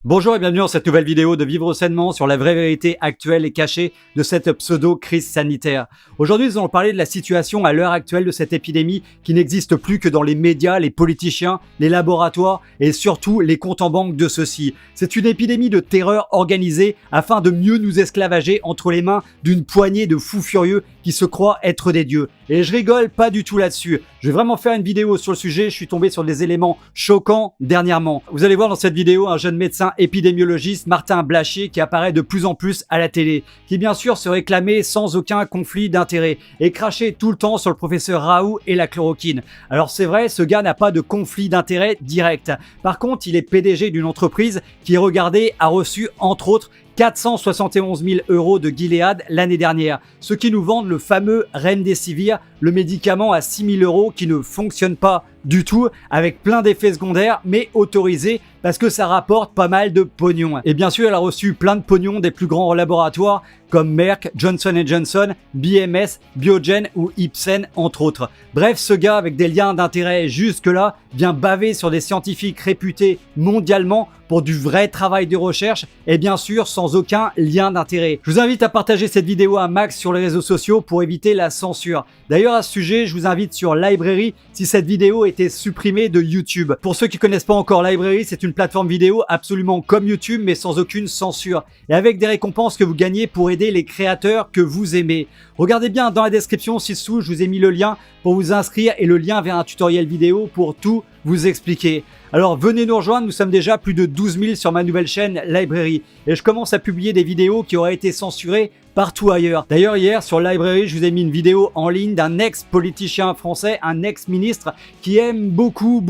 Bonjour et bienvenue dans cette nouvelle vidéo de Vivre sainement sur la vraie vérité actuelle et cachée de cette pseudo-crise sanitaire. Aujourd'hui, nous allons parler de la situation à l'heure actuelle de cette épidémie qui n'existe plus que dans les médias, les politiciens, les laboratoires et surtout les comptes en banque de ceux-ci. C'est une épidémie de terreur organisée afin de mieux nous esclavager entre les mains d'une poignée de fous furieux qui se croient être des dieux. Et je rigole pas du tout là-dessus. Je vais vraiment faire une vidéo sur le sujet, je suis tombé sur des éléments choquants dernièrement. Vous allez voir dans cette vidéo un jeune médecin épidémiologiste, Martin Blachier, qui apparaît de plus en plus à la télé, qui bien sûr se réclamait sans aucun conflit d'intérêt et crachait tout le temps sur le professeur Raoult et la chloroquine. Alors c'est vrai, ce gars n'a pas de conflit d'intérêt direct. Par contre, il est PDG d'une entreprise qui, regardez, a reçu entre autres 471 000 € de Gilead l'année dernière, ceux qui nous vendent le fameux Remdesivir, le médicament à 6 000 € qui ne fonctionne pas du tout, avec plein d'effets secondaires, mais autorisé parce que ça rapporte pas mal de pognon. Et bien sûr, elle a reçu plein de pognon des plus grands laboratoires comme Merck, Johnson & Johnson, BMS, Biogen ou Ipsen, entre autres. Bref, ce gars avec des liens d'intérêt jusque-là vient baver sur des scientifiques réputés mondialement pour du vrai travail de recherche et bien sûr sans aucun lien d'intérêt. Je vous invite à partager cette vidéo à max sur les réseaux sociaux pour éviter la censure. D'ailleurs, à ce sujet, je vous invite sur Library si cette vidéo était supprimée de YouTube. Pour ceux qui connaissent pas encore Library, c'est une plateforme vidéo absolument comme YouTube mais sans aucune censure et avec des récompenses que vous gagnez pour aider les créateurs que vous aimez. Regardez bien dans la description ci-dessous, je vous ai mis le lien pour vous inscrire et le lien vers un tutoriel vidéo pour tout vous expliquer. Alors venez nous rejoindre, nous sommes déjà plus de 12 000 sur ma nouvelle chaîne Library et je commence à publier des vidéos qui auraient été censurées partout ailleurs. D'ailleurs hier sur Library, je vous ai mis une vidéo en ligne d'un ex-politicien français, un ex-ministre qui aime beaucoup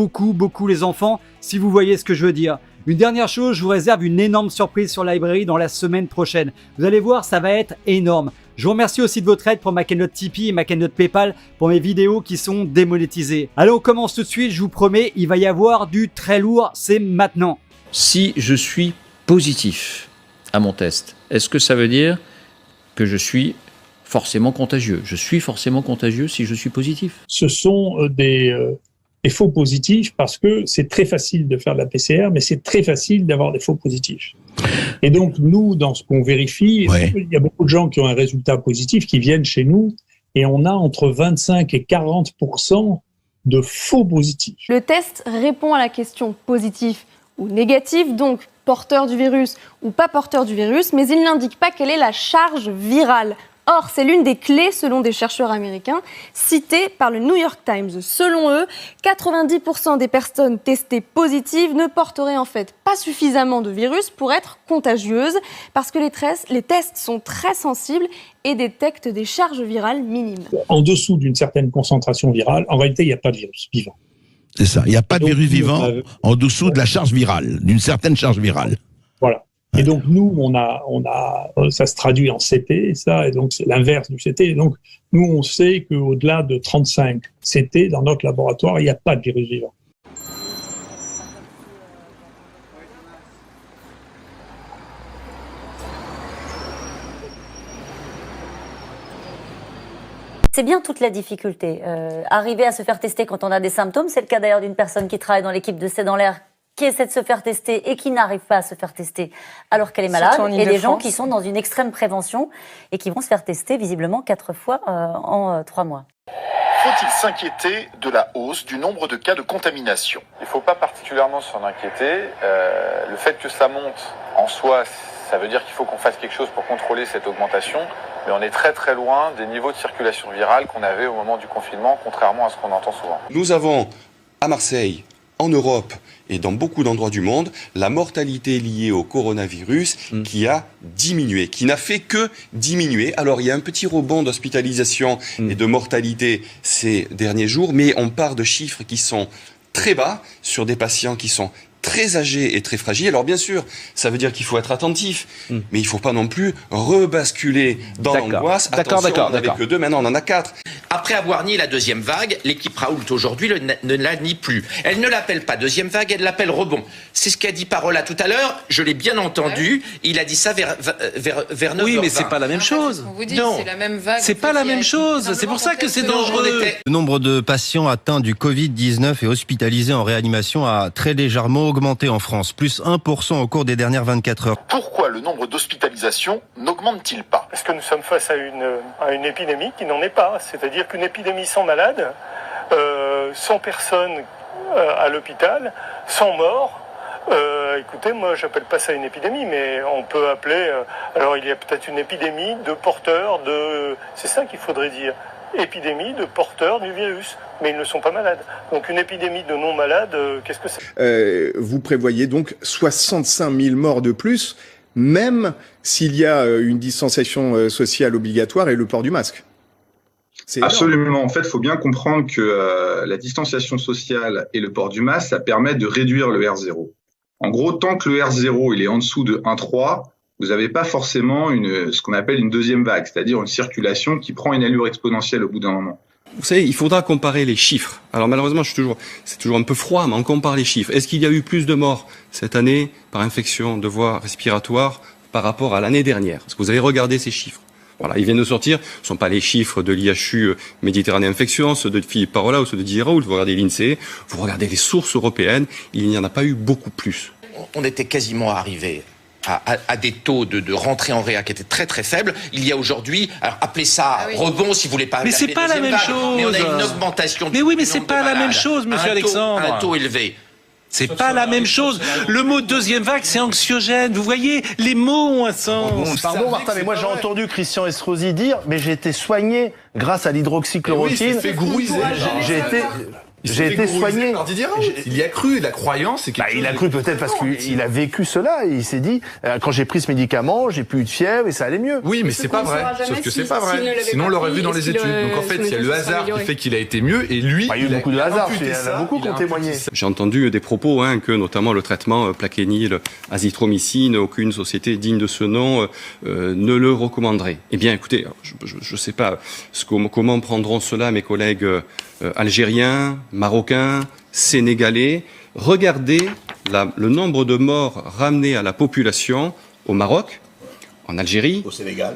les enfants, si vous voyez ce que je veux dire. Une dernière chose, je vous réserve une énorme surprise sur Library dans la semaine prochaine. Vous allez voir, ça va être énorme. Je vous remercie aussi de votre aide pour ma cagnotte Tipeee et ma cagnotte Paypal pour mes vidéos qui sont démonétisées. Allez, on commence tout de suite, je vous promets, il va y avoir du très lourd, c'est maintenant. Si je suis positif à mon test, est-ce que ça veut dire que je suis forcément contagieux? Je suis forcément contagieux si je suis positif? Ce sont des faux positifs parce que c'est très facile de faire de la PCR, mais c'est très facile d'avoir des faux positifs. Et donc, nous, dans ce qu'on vérifie, il y a beaucoup de gens qui ont un résultat positif qui viennent chez nous et on a entre 25 et 40% de faux positifs. Le test répond à la question positif ou négatif, donc porteur du virus ou pas porteur du virus, mais il n'indique pas quelle est la charge virale. Or, c'est l'une des clés, selon des chercheurs américains, citées par le New York Times. Selon eux, 90% des personnes testées positives ne porteraient en fait pas suffisamment de virus pour être contagieuses, parce que les tests sont très sensibles et détectent des charges virales minimes. En dessous d'une certaine concentration virale, en réalité, il n'y a pas de virus vivant. C'est ça, il n'y a pas de virus vivant en dessous de la charge virale, d'une certaine charge virale. Voilà. Et donc, nous, ça se traduit en CT, ça, et donc c'est l'inverse du CT. Et donc, nous, on sait qu'au-delà de 35 CT, dans notre laboratoire, il n'y a pas de virus vivant. C'est bien toute la difficulté. Arriver à se faire tester quand on a des symptômes, c'est le cas d'ailleurs d'une personne qui travaille dans l'équipe de C'est dans l'air, qui essaie de se faire tester et qui n'arrive pas à se faire tester alors qu'elle est malade, et des gens qui sont dans une extrême prévention et qui vont se faire tester visiblement 4 fois en 3 mois. Faut-il s'inquiéter de la hausse du nombre de cas de contamination? Il ne faut pas particulièrement s'en inquiéter. Le fait que ça monte en soi, ça veut dire qu'il faut qu'on fasse quelque chose pour contrôler cette augmentation, mais on est très loin des niveaux de circulation virale qu'on avait au moment du confinement, contrairement à ce qu'on entend souvent. Nous avons à Marseille, en Europe et dans beaucoup d'endroits du monde, la mortalité liée au coronavirus qui a diminué, qui n'a fait que diminuer. Alors il y a un petit rebond d'hospitalisation et de mortalité ces derniers jours, mais on part de chiffres qui sont très bas sur des patients qui sont très âgés et très fragiles. Alors bien sûr, ça veut dire qu'il faut être attentif, mais il ne faut pas non plus rebasculer dans l'angoisse. Attention, on n'avait que 2, maintenant on en a 4. Après avoir nié la deuxième vague, l'équipe Raoult aujourd'hui ne la nie plus. Elle ne l'appelle pas deuxième vague, elle l'appelle rebond. C'est ce qu'a dit Parola tout à l'heure, je l'ai bien entendu, il a dit ça vers 9h20. Oui, mais c'est pas la même chose. Non, c'est la même vague. C'est pas la même chose, c'est pour ça que c'est dangereux. Le nombre de patients atteints du Covid-19 et hospitalisés en réanimation a très légèrement augmenté en France, plus 1% au cours des dernières 24 heures. Pourquoi le nombre d'hospitalisations n'augmente-t-il pas? Parce que nous sommes face à une épidémie qui n'en est pas. C'est-à-dire qu'une épidémie sans malade, sans personne à l'hôpital, sans mort. Écoutez, moi j'appelle pas ça une épidémie, mais on peut appeler... alors il y a peut-être une épidémie de porteurs de... C'est ça qu'il faudrait dire. Épidémie de porteurs du virus, mais ils ne sont pas malades. Donc une épidémie de non-malades, qu'est-ce que c'est? Vous prévoyez donc 65 000 morts de plus, même s'il y a une distanciation sociale obligatoire et le port du masque. Absolument. En fait, il faut bien comprendre que la distanciation sociale et le port du masque, ça permet de réduire le R0. En gros, tant que le R0 il est en dessous de 1,3, vous n'avez pas forcément ce qu'on appelle une deuxième vague, c'est-à-dire une circulation qui prend une allure exponentielle au bout d'un moment. Vous savez, il faudra comparer les chiffres. Alors malheureusement, c'est toujours un peu froid, mais on compare les chiffres. Est-ce qu'il y a eu plus de morts cette année par infection de voies respiratoires par rapport à l'année dernière? Est-ce que vous avez regardé ces chiffres? Voilà, ils viennent de sortir. Ce ne sont pas les chiffres de l'IHU Méditerranée Infection, ceux de Philippe Parola ou ceux de Didier Raoult. Vous regardez l'INSEE, vous regardez les sources européennes, il n'y en a pas eu beaucoup plus. On était quasiment arrivé à des taux de rentrée en réa qui étaient très très faibles. Il y a aujourd'hui, alors appelez ça rebond si vous voulez pas. Mais c'est pas la même chose. Mais on a une augmentation. Mais oui, mais c'est pas la même chose, monsieur Alexandre. Un taux élevé. C'est pas la même chose. Le mot deuxième vague, c'est anxiogène. Vous voyez, les mots ont un sens. Pardon, Martin, mais moi j'ai entendu Christian Estrosi dire, mais j'ai été soigné grâce à l'hydroxychloroquine. J'ai été soigné. Par Didier Raoult. Il y a cru, la croyance, c'est il a cru peut-être parce qu'il a vécu cela. Et il s'est dit, quand j'ai pris ce médicament, j'ai plus eu de fièvre et ça allait mieux. Oui, mais c'est pas vrai. Sauf que c'est pas vrai. Sinon, on l'aurait vu dans les études. Donc en fait, il y a le hasard qui fait qu'il a été mieux et lui, il y a eu beaucoup de hasard. Il y en a beaucoup qui ont témoigné. J'ai entendu des propos que notamment le traitement plaquenil, azithromycine, aucune société digne de ce nom ne le recommanderait. Eh bien, écoutez, je sais pas comment prendront cela mes collègues algériens, marocains, sénégalais. Regardez le nombre de morts ramenés à la population au Maroc, en Algérie,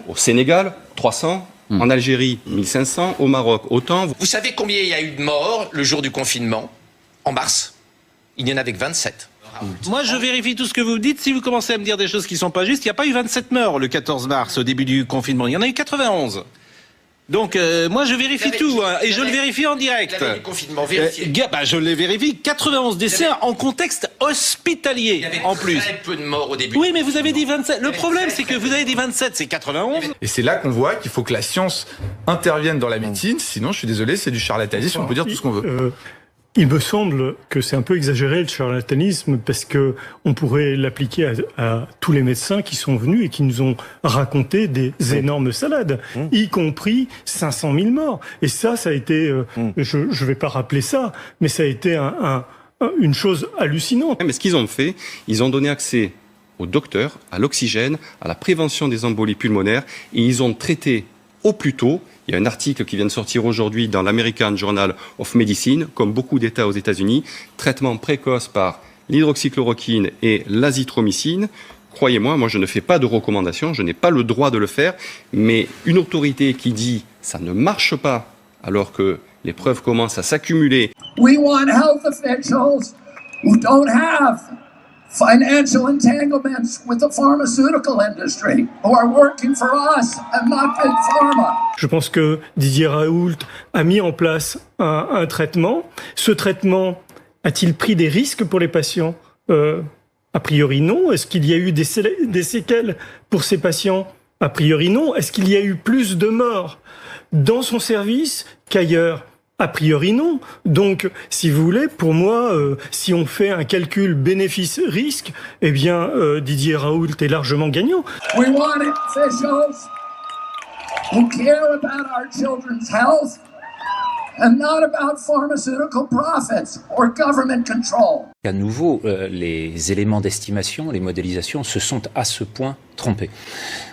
au Sénégal 300, en Algérie 1500, au Maroc autant. Vous savez combien il y a eu de morts le jour du confinement, en mars? Il y en avait que 27. Moi, je vérifie tout ce que vous dites. Si vous commencez à me dire des choses qui ne sont pas justes, il n'y a pas eu 27 morts le 14 mars, au début du confinement. Il y en a eu 91. Donc, moi, je vérifie tout, et je le vérifie en direct. Du confinement, vérifié. Je les vérifie. 91 décès en contexte hospitalier, en plus. Il y avait très peu de morts au début. Oui, mais vous avez dit 27. Le problème, c'est que vous avez dit 27, c'est 91. Et c'est là qu'on voit qu'il faut que la science intervienne dans la médecine. Sinon, je suis désolé, c'est du charlatanisme. On peut dire tout ce qu'on veut. Il me semble que c'est un peu exagéré le charlatanisme parce que on pourrait l'appliquer à tous les médecins qui sont venus et qui nous ont raconté des énormes salades, y compris 500 000 morts. Et ça a été, je vais pas rappeler ça, mais ça a été une chose hallucinante. Mais ce qu'ils ont fait, ils ont donné accès aux docteurs, à l'oxygène, à la prévention des embolies pulmonaires, et ils ont traité au plus tôt. Il y a un article qui vient de sortir aujourd'hui dans l'American Journal of Medicine, comme beaucoup d'États aux États-Unis, traitement précoce par l'hydroxychloroquine et l'azithromycine. Croyez-moi, moi je ne fais pas de recommandations, je n'ai pas le droit de le faire, mais une autorité qui dit ça ne marche pas alors que les preuves commencent à s'accumuler. We want health officials who don't have financial entanglements with the pharmaceutical industry, who are working for us and not Big Pharma. Je pense que Didier Raoult a mis en place un traitement. Ce traitement a-t-il pris des risques pour les patients? A priori non. Est-ce qu'il y a eu des séquelles pour ces patients? A priori non. Est-ce qu'il y a eu plus de morts dans son service qu'ailleurs? A priori non. Donc, si vous voulez, pour moi, si on fait un calcul bénéfice-risque, eh bien, Didier Raoult est largement gagnant. We want officials who care about our children's health and not about pharmaceutical profits or government control. À nouveau, les éléments d'estimation, les modélisations se sont à ce point trompés.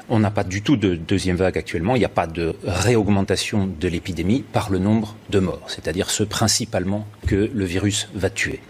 On n'a pas du tout de deuxième vague actuellement, il n'y a pas de réaugmentation de l'épidémie par le nombre de morts, c'est-à-dire ceux principalement que le virus va tuer.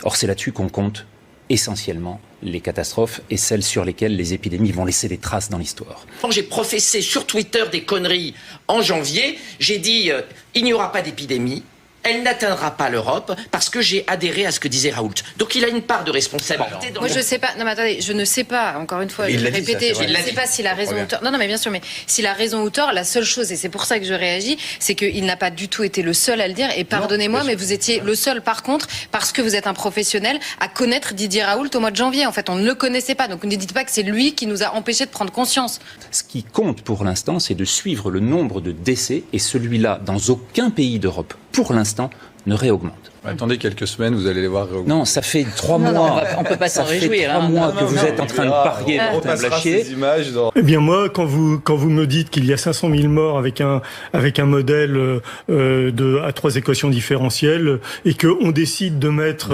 Or, c'est là-dessus qu'on compte essentiellement les catastrophes et celles sur lesquelles les épidémies vont laisser des traces dans l'histoire. Quand j'ai professé sur Twitter des conneries en janvier, j'ai dit il n'y aura pas d'épidémie, elle n'atteindra pas l'Europe parce que j'ai adhéré à ce que disait Raoult. Donc il a une part de responsabilité. Moi, je sais pas. Non, mais attendez, je ne sais pas. Encore une fois, je vais répéter. Je ne sais pas s'il a raison ou tort. Non, mais bien sûr. Mais s'il a raison ou tort, la seule chose, et c'est pour ça que je réagis, c'est qu'il n'a pas du tout été le seul à le dire. Et pardonnez-moi, mais vous étiez le seul, par contre, parce que vous êtes un professionnel, à connaître Didier Raoult au mois de janvier. En fait, on ne le connaissait pas. Donc ne dites pas que c'est lui qui nous a empêchés de prendre conscience. Ce qui compte pour l'instant, c'est de suivre le nombre de décès, et celui-là, dans aucun pays d'Europe, pour l'instant, ne réaugmente. Attendez quelques semaines, vous allez les voir réaugmenter. Non, ça fait 3 mois. On peut pas s'en réjouir. Ça fait 3 mois que vous êtes en train de parier pour un blachier. Eh bien moi, quand vous me dites qu'il y a 500 000 morts avec un modèle à 3 équations différentielles et qu'on décide de mettre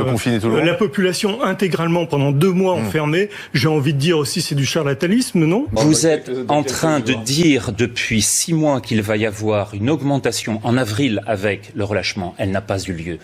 la population intégralement pendant 2 mois enfermée, j'ai envie de dire aussi c'est du charlatanisme, non? Vous êtes en train de dire depuis 6 mois qu'il va y avoir une augmentation en avril avec le relâchement. Elle n'a pas eu lieu.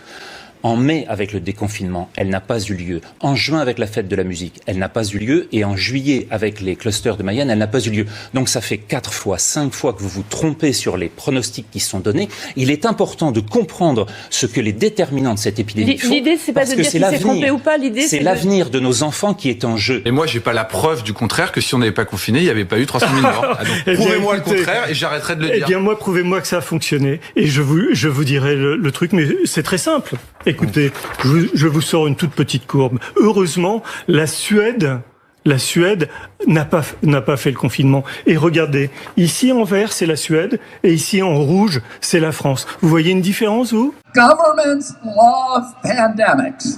En mai, avec le déconfinement, elle n'a pas eu lieu. En juin, avec la fête de la musique, elle n'a pas eu lieu. Et en juillet, avec les clusters de Mayenne, elle n'a pas eu lieu. Donc ça fait 4 fois, 5 fois que vous vous trompez sur les pronostics qui sont donnés. Il est important de comprendre ce que les déterminants de cette épidémie font. L'idée, c'est pas de dire si c'est trompé ou pas. L'idée, c'est l'avenir de nos enfants qui est en jeu. Et moi, j'ai pas la preuve du contraire que si on n'avait pas confiné, il n'y avait pas eu 300 000 morts. Donc, prouvez-moi le contraire et j'arrêterai de le dire. Eh bien, moi, prouvez-moi que ça a fonctionné. Et je vous dirai le truc, mais c'est très simple. Écoutez, je vous sors une toute petite courbe. Heureusement, la Suède n'a pas fait le confinement. Et regardez, ici en vert, c'est la Suède, et ici en rouge, c'est la France. Vous voyez une différence, vous? Governments love pandemics.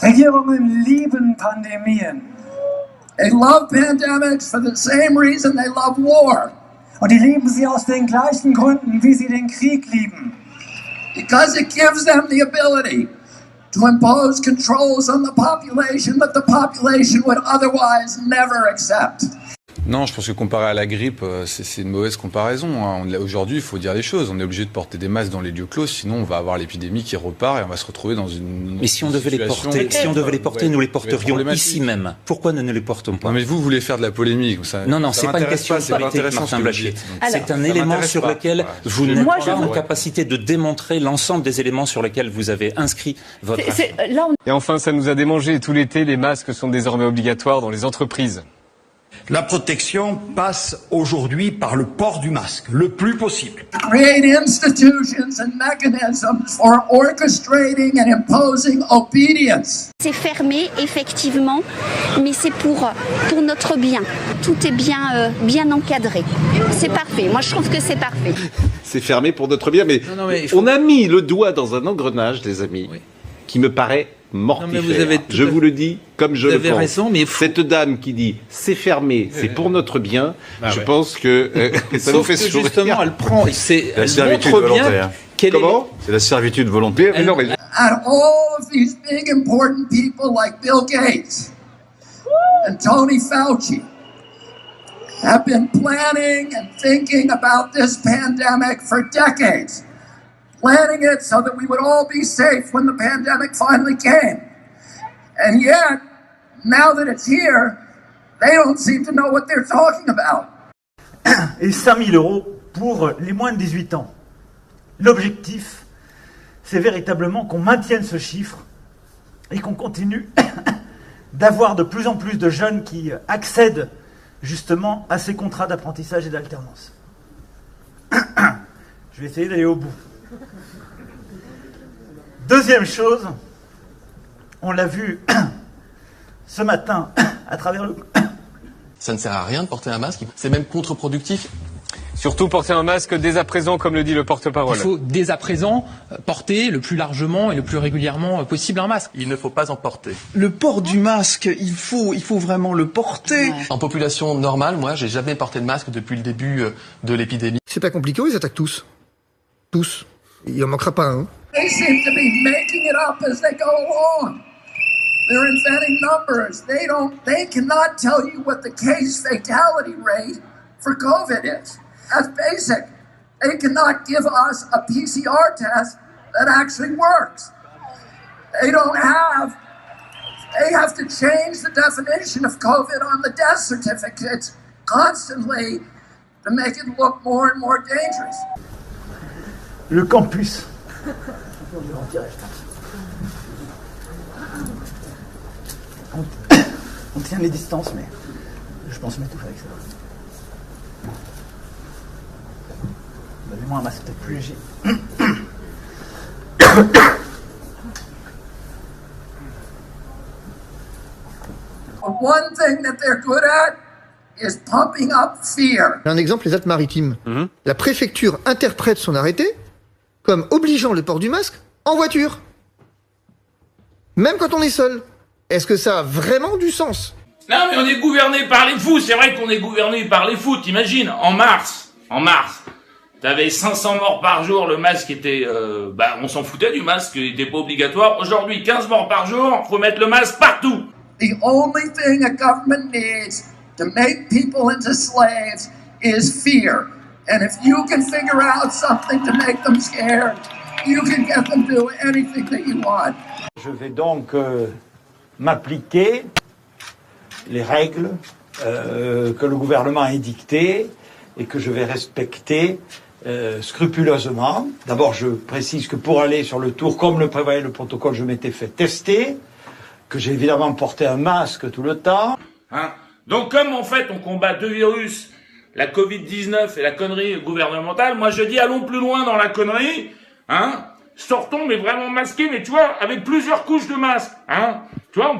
Regierungen lieben Pandemien. They love pandemics for the same reason they love war. Und die lieben sie aus den gleichen Gründen, wie sie den Krieg lieben. Because it gives them the ability to impose controls on the population that the population would otherwise never accept. Non, je pense que comparé à la grippe, c'est une mauvaise comparaison. Aujourd'hui, il faut dire les choses. On est obligé de porter des masques dans les lieux clos, sinon on va avoir l'épidémie qui repart et on va se retrouver dans une. Mais si on devait les porter, nous les porterions ici même. Pourquoi ne les portons pas? Non, mais vous voulez faire de la polémique. Ça, non, c'est pas une question de politique, Martin Blachier. C'est un élément sur lequel vous n'êtes pas en capacité de démontrer l'ensemble des éléments sur lesquels vous avez inscrit votre. Et enfin, ça nous a démangé tout l'été. Les masques sont désormais obligatoires dans les entreprises. La protection passe aujourd'hui par le port du masque, le plus possible. Create institutions and mechanisms for orchestrating and imposing obedience. C'est fermé, effectivement, mais c'est pour notre bien. Tout est bien encadré. C'est parfait. Moi, je trouve que c'est parfait. C'est fermé pour notre bien, mais, on a mis le doigt dans un engrenage, les amis, qui me paraît mortifère. Je vous le dis comme je le pense. Raison, mais cette dame qui dit c'est fermé, c'est pour notre bien, je pense que ça nous fait sourire. Justement, elle prend, c'est la servitude volontaire. Comment? C'est la servitude volontaire. And all of these big important people like Bill Gates and Tony Fauci have been planning and thinking about this pandemic for decades. Planning it so that we would all be safe when the pandemic finally came. And yet, now that it's here, they don't seem to know what they're talking about. Et 5 000 € pour les moins de 18 ans. L'objectif, c'est véritablement qu'on maintienne ce chiffre et qu'on continue d'avoir de plus en plus de jeunes qui accèdent justement à ces contrats d'apprentissage et d'alternance. Je vais essayer d'aller au bout. Deuxième chose, on l'a vu ce matin à travers le... Ça ne sert à rien de porter un masque, c'est même contre-productif. Surtout porter un masque dès à présent, comme le dit le porte-parole. Il faut dès à présent porter le plus largement et le plus régulièrement possible un masque. Il ne faut pas en porter. Le port du masque, il faut vraiment le porter. Ouais. En population normale, moi, j'ai jamais porté de masque depuis le début de l'épidémie. C'est pas compliqué, ils attaquent tous. Tous. Il en manquera pas un. They seem to be making it up as they go along. They're inventing numbers. They cannot tell you what the case fatality rate for COVID is. That's basic. They cannot give us a PCR test that actually works. They have to change the definition of COVID on the death certificates constantly to make it look more and more dangerous. Le campus je vais en tirer, je pense. On tient les distances, mais je pense m'étouffer avec ça. Donnez-moi un masque peut-être plus léger. One thing that they're good at is pumping up fear. Un exemple, les Alpes-Maritimes. La préfecture interprète son arrêté comme obligeant le port du masque en voiture. Même quand on est seul. Est-ce que ça a vraiment du sens? Non, mais on est gouverné par les fous. C'est vrai qu'on est gouverné par les fous. T'imagines, en mars, t'avais 500 morts par jour. Le masque était, on s'en foutait du masque. Il était pas obligatoire. Aujourd'hui, 15 morts par jour. Faut mettre le masque partout. The only thing a government needs to make people into slaves is fear. And if you can figure out something to make them scared, you can get them to do anything that you want. Je vais donc m'appliquer les règles que le gouvernement a édictées et que je vais respecter scrupuleusement. D'abord, je précise que pour aller sur le tour, comme le prévoyait le protocole, je m'étais fait tester, que j'ai évidemment porté un masque tout le temps. Donc comme en fait on combat deux virus, la Covid-19 et la connerie gouvernementale, moi je dis allons plus loin dans la connerie, sortons mais vraiment masqués, mais tu vois, avec plusieurs couches de masques, tu vois, on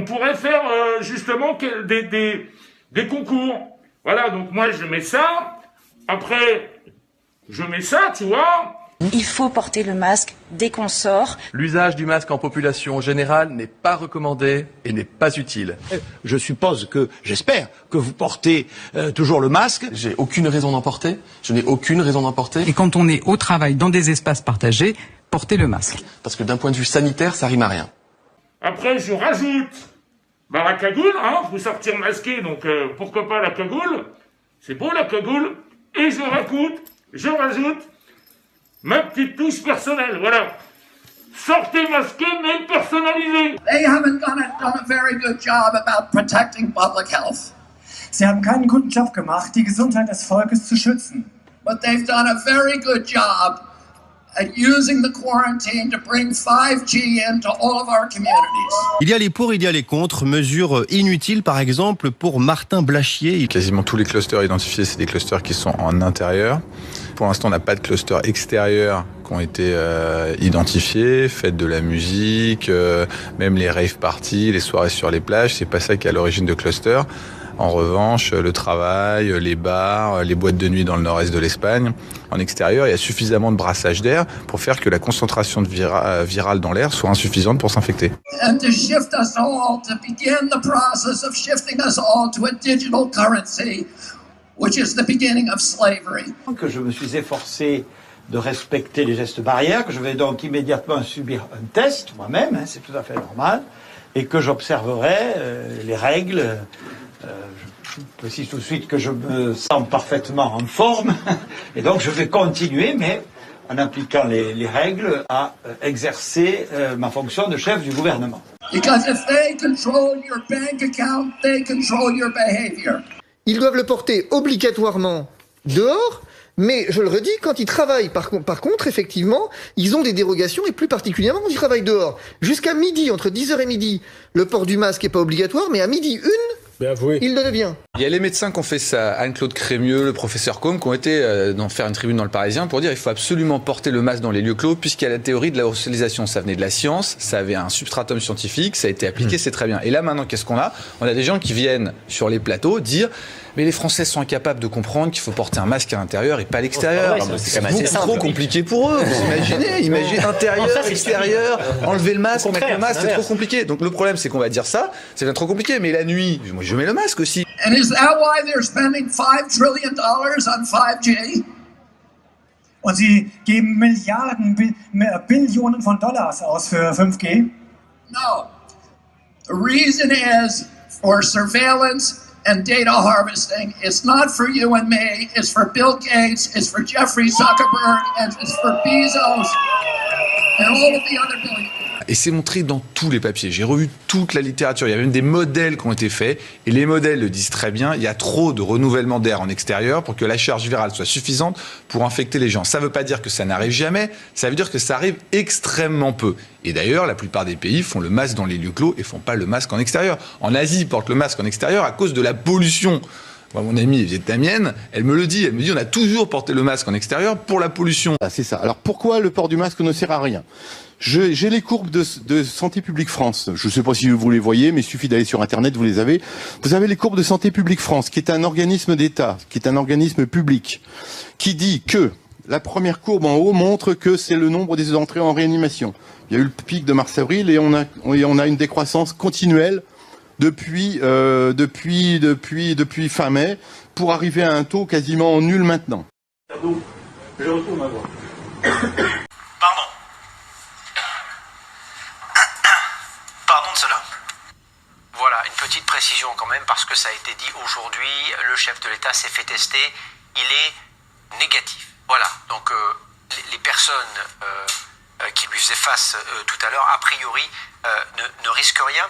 pourrait faire justement des concours. Voilà, donc moi je mets ça, après je mets ça, tu vois. Il faut porter le masque dès qu'on sort. L'usage du masque en population générale n'est pas recommandé et n'est pas utile. J'espère que vous portez toujours le masque. J'ai aucune raison d'en porter. Je n'ai aucune raison d'en porter. Et quand on est au travail, dans des espaces partagés, portez le masque. Parce que d'un point de vue sanitaire, ça rime à rien. Après, je rajoute la cagoule, faut sortir masqué, donc pourquoi pas la cagoule? C'est beau la cagoule. Et je rajoute ma petite touche personnelle, voilà. Sortez masqué, mais personnalisé. They haven't done a very good job about protecting public health. Sie haben keinen guten Job gemacht, die Gesundheit des Volkes zu schützen. But they've done a very good job at using the quarantine to bring 5G into all of our communities. Il y a les pour, il y a les contre. Mesures inutiles, par exemple, pour Martin Blachier. Quasiment tous les clusters identifiés, c'est des clusters qui sont en intérieur. Pour l'instant, on n'a pas de clusters extérieurs qui ont été identifiés, faites de la musique, même les rave parties, les soirées sur les plages, c'est pas ça qui est à l'origine de clusters. En revanche, le travail, les bars, les boîtes de nuit dans le nord-est de l'Espagne, en extérieur, il y a suffisamment de brassage d'air pour faire que la concentration de virale dans l'air soit insuffisante pour s'infecter. And to shift us all, to begin the process of shifting us all to a digital currency, which is the beginning of slavery. Que je me suis efforcé de respecter les gestes barrières, que je vais donc immédiatement subir un test moi-même, c'est tout à fait normal, et que j'observerai les règles. Je précise tout de suite que je me sens parfaitement en forme, et donc je vais continuer, mais en appliquant les règles, à exercer ma fonction de chef du gouvernement. Because if they control your bank account, they control your behavior. Ils doivent le porter obligatoirement dehors, mais je le redis, quand ils travaillent, par contre, effectivement, ils ont des dérogations, et plus particulièrement quand ils travaillent dehors. Jusqu'à midi, entre 10h et midi, le port du masque n'est pas obligatoire, mais à midi 1, il le devient. Il y a les médecins qui ont fait ça, Anne-Claude Crémieux, le professeur Combe, qui ont été faire une tribune dans le Parisien pour dire qu'il faut absolument porter le masque dans les lieux clos, puisqu'il y a la théorie de la socialisation. Ça venait de la science, ça avait un substratum scientifique, ça a été appliqué, c'est très bien. Et là maintenant, qu'est-ce qu'on a? On a des gens qui viennent sur les plateaux dire mais les Français sont incapables de comprendre qu'il faut porter un masque à l'intérieur et pas à l'extérieur. C'est beaucoup trop compliqué pour eux. Vous imaginez intérieur, extérieur, enlever le masque, mettre le masque, c'est trop compliqué. Donc le problème, c'est qu'on va dire ça, c'est bien trop compliqué. Mais la nuit, moi je mets le masque aussi. And is that why they're spending $5 trillion on 5G? Und sie geben Billionen von Dollars aus für 5G? No. The reason is for surveillance and data harvesting. It's not for you and me. It's for Bill Gates. It's for Jeffrey Zuckerberg. And it's for Bezos and all of the other billionaires. Et c'est montré dans tous les papiers. J'ai revu toute la littérature. Il y a même des modèles qui ont été faits. Et les modèles le disent très bien. Il y a trop de renouvellement d'air en extérieur pour que la charge virale soit suffisante pour infecter les gens. Ça ne veut pas dire que ça n'arrive jamais. Ça veut dire que ça arrive extrêmement peu. Et d'ailleurs, la plupart des pays font le masque dans les lieux clos et font pas le masque en extérieur. En Asie, ils portent le masque en extérieur à cause de la pollution. Moi, mon amie vietnamienne, elle me le dit. Elle me dit, on a toujours porté le masque en extérieur pour la pollution. Ah, c'est ça. Alors pourquoi le port du masque ne sert à rien ? J'ai les courbes de Santé publique France. Je ne sais pas si vous les voyez, mais il suffit d'aller sur Internet, vous les avez. Vous avez les courbes de Santé publique France, qui est un organisme d'État, qui est un organisme public, qui dit que la première courbe en haut montre que c'est le nombre des entrées en réanimation. Il y a eu le pic de mars-avril et on a une décroissance continuelle depuis fin mai pour arriver à un taux quasiment nul maintenant. Pardon, je retourne ma voix. Pardon de cela. Voilà, une petite précision quand même, parce que ça a été dit aujourd'hui, le chef de l'État s'est fait tester, il est négatif. Voilà, donc les personnes qui lui faisaient face tout à l'heure, a priori, ne risquent rien.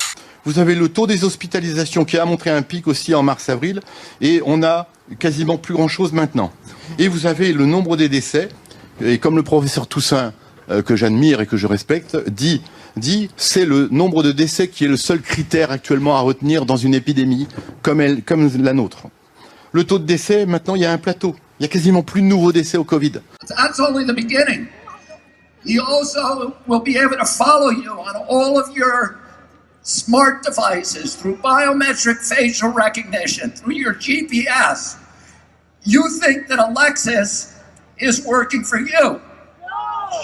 Vous avez le taux des hospitalisations qui a montré un pic aussi en mars-avril, et on a quasiment plus grand-chose maintenant. Et vous avez le nombre des décès, et comme le professeur Toussaint, que j'admire et que je respecte, dit c'est le nombre de décès qui est le seul critère actuellement à retenir dans une épidémie comme la nôtre. Le taux de décès, maintenant, il y a un plateau. Il y a quasiment plus de nouveaux décès au Covid. That's only the beginning. He also will be able to follow you on all of your smart devices through biometric facial recognition, through your GPS. You think that Alexis is working for you.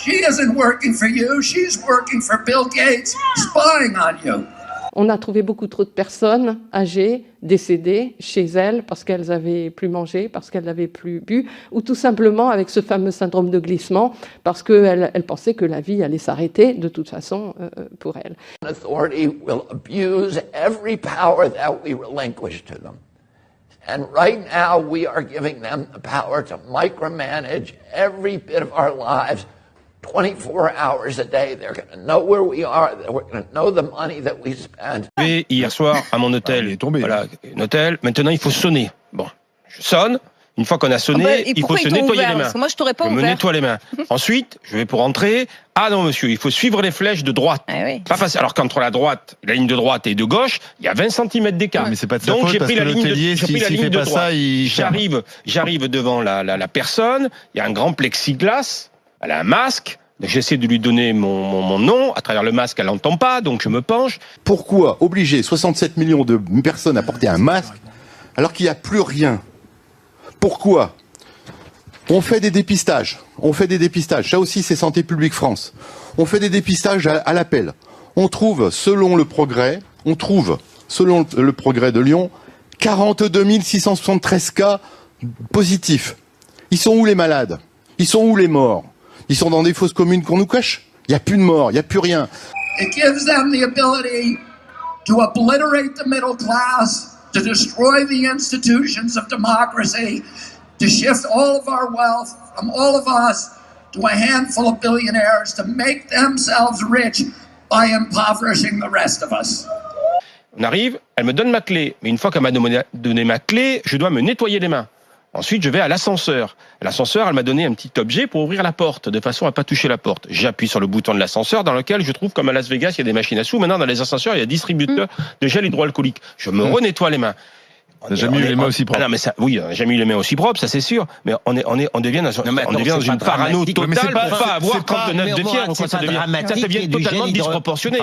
She isn't working for you, she's working for Bill Gates, spying on you. On a trouvé beaucoup trop de personnes âgées, décédées chez elles parce qu'elles n'avaient plus mangé, parce qu'elles n'avaient plus bu, ou tout simplement avec ce fameux syndrome de glissement, parce qu'elles pensaient que la vie allait s'arrêter de toute façon pour elles. Authority will abuse every power that we relinquish to them. And right now we are giving them the power to micromanage every bit of our lives. 24 hours a day. They're going to know where we are. We're going to know the money that we spend. Hier soir à mon hôtel. Il est tombé. Voilà, un hôtel. Maintenant, il faut sonner. Bon, je sonne. Une fois qu'on a sonné, il faut se nettoyer les mains. Parce que moi, je t'aurais pas ouvert. Je me nettoie les mains. Ensuite, je vais pour entrer. Ah non, monsieur, il faut suivre les flèches de droite. Ah oui. Pas facile. Alors qu'entre la ligne de droite et de gauche, il y a 20 cm d'écart. Mais c'est pas de sa faute. Donc j'ai pris la ligne de droite. J'arrive devant la personne. Il y a un grand plexiglas. Elle a un masque, j'essaie de lui donner mon nom, à travers le masque elle n'entend pas, donc je me penche. Pourquoi obliger 67 millions de personnes à porter un masque alors qu'il n'y a plus rien? Pourquoi? On fait des dépistages, ça aussi c'est Santé publique France. On fait des dépistages à l'appel. On trouve, selon le Progrès de Lyon, 42 673 cas positifs. Ils sont où les malades? Ils sont où les morts? Ils sont dans des fosses communes qu'on nous cache. Il n'y a plus de morts, il n'y a plus rien. It gives them the ability to obliterate the middle class, to destroy the institutions of democracy, to shift all of our wealth from all of us to a handful of billionaires, to make themselves rich by impoverishing the rest of us. On arrive, elle me donne ma clé. Mais une fois qu'elle m'a donné ma clé, je dois me nettoyer les mains. Ensuite, je vais à l'ascenseur. L'ascenseur, elle m'a donné un petit objet pour ouvrir la porte, de façon à pas toucher la porte. J'appuie sur le bouton de l'ascenseur, dans lequel je trouve, comme à Las Vegas, il y a des machines à sous. Maintenant, dans les ascenseurs, il y a distributeurs de gel hydroalcoolique. Je me renettoie les mains. On n'a jamais eu les mains aussi propres. Non, mais ça, oui, on n'a jamais eu les mains aussi propres, ça c'est sûr. Mais on devient dans une parano totale pour pas avoir 39 de fièvre. Ça devient totalement disproportionné.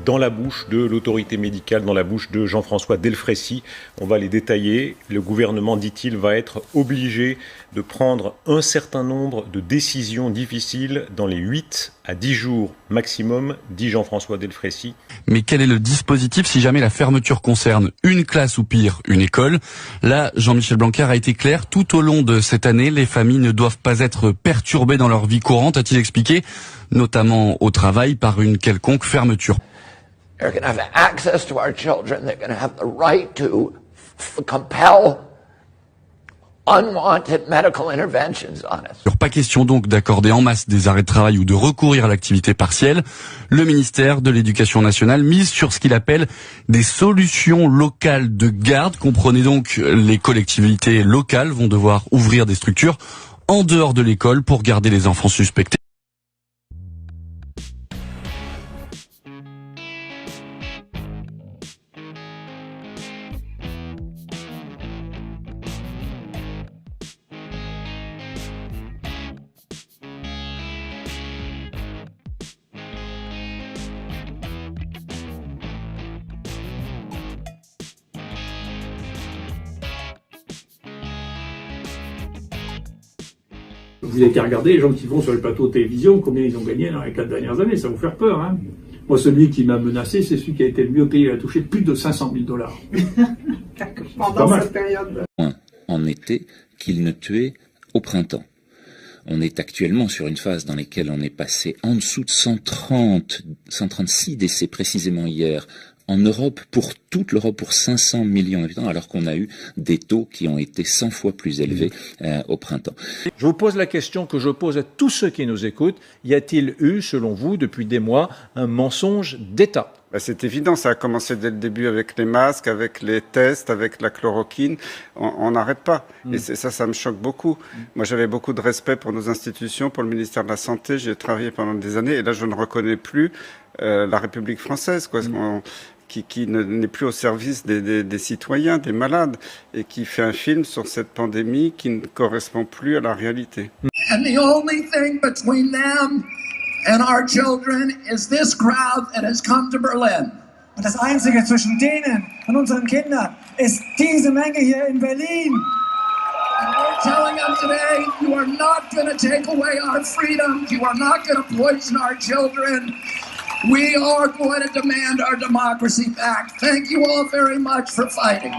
Dans la bouche de l'autorité médicale, dans la bouche de Jean-François Delfraissy. On va les détailler. Le gouvernement, dit-il, va être obligé de prendre un certain nombre de décisions difficiles dans les 8 à 10 jours maximum, dit Jean-François Delfraissy. Mais quel est le dispositif si jamais la fermeture concerne une classe ou pire, une école? Là, Jean-Michel Blanquer a été clair, tout au long de cette année, les familles ne doivent pas être perturbées dans leur vie courante, a-t-il expliqué, notamment au travail, par une quelconque fermeture. They're going to have access to our children. They're going to have the right to compel unwanted medical interventions on us. Pas question donc d'accorder en masse des arrêts de travail ou de recourir à l'activité partielle. Le ministère de l'Éducation nationale mise sur ce qu'il appelle des solutions locales de garde. Comprenez donc, les collectivités locales vont devoir ouvrir des structures en dehors de l'école pour garder les enfants suspectés. Vous avez qu'à regarder les gens qui vont sur les plateaux de télévision, combien ils ont gagné dans les 4 dernières années, ça va vous faire peur. Hein. Moi, celui qui m'a menacé, c'est celui qui a été le mieux payé, il a touché plus de 500 000 $. Pendant cette période. En été qu'il ne tuait au printemps. On est actuellement sur une phase dans laquelle on est passé en dessous de 136 décès précisément hier, en Europe, pour toute l'Europe, pour 500 millions d'habitants, alors qu'on a eu des taux qui ont été 100 fois plus élevés au printemps. Je vous pose la question que je pose à tous ceux qui nous écoutent. Y a-t-il eu, selon vous, depuis des mois, un mensonge d'État ? C'est évident, ça a commencé dès le début avec les masques, avec les tests, avec la chloroquine. On n'arrête pas. Et ça me choque beaucoup. Moi, j'avais beaucoup de respect pour nos institutions, pour le ministère de la Santé. J'ai travaillé pendant des années et là, je ne reconnais plus la République française, quoi. Qui n'est plus au service des citoyens, des malades, et qui fait un film sur cette pandémie qui ne correspond plus à la réalité. And the only thing between them and our children is this crowd that has come to Berlin. Und das Einzige zwischen denen und unseren Kindern ist diese Menge hier in Berlin. And we're telling them today, you are not going to take away our freedom. You are not going to poison our children. We are going to demand our democracy back. Thank you all very much for fighting.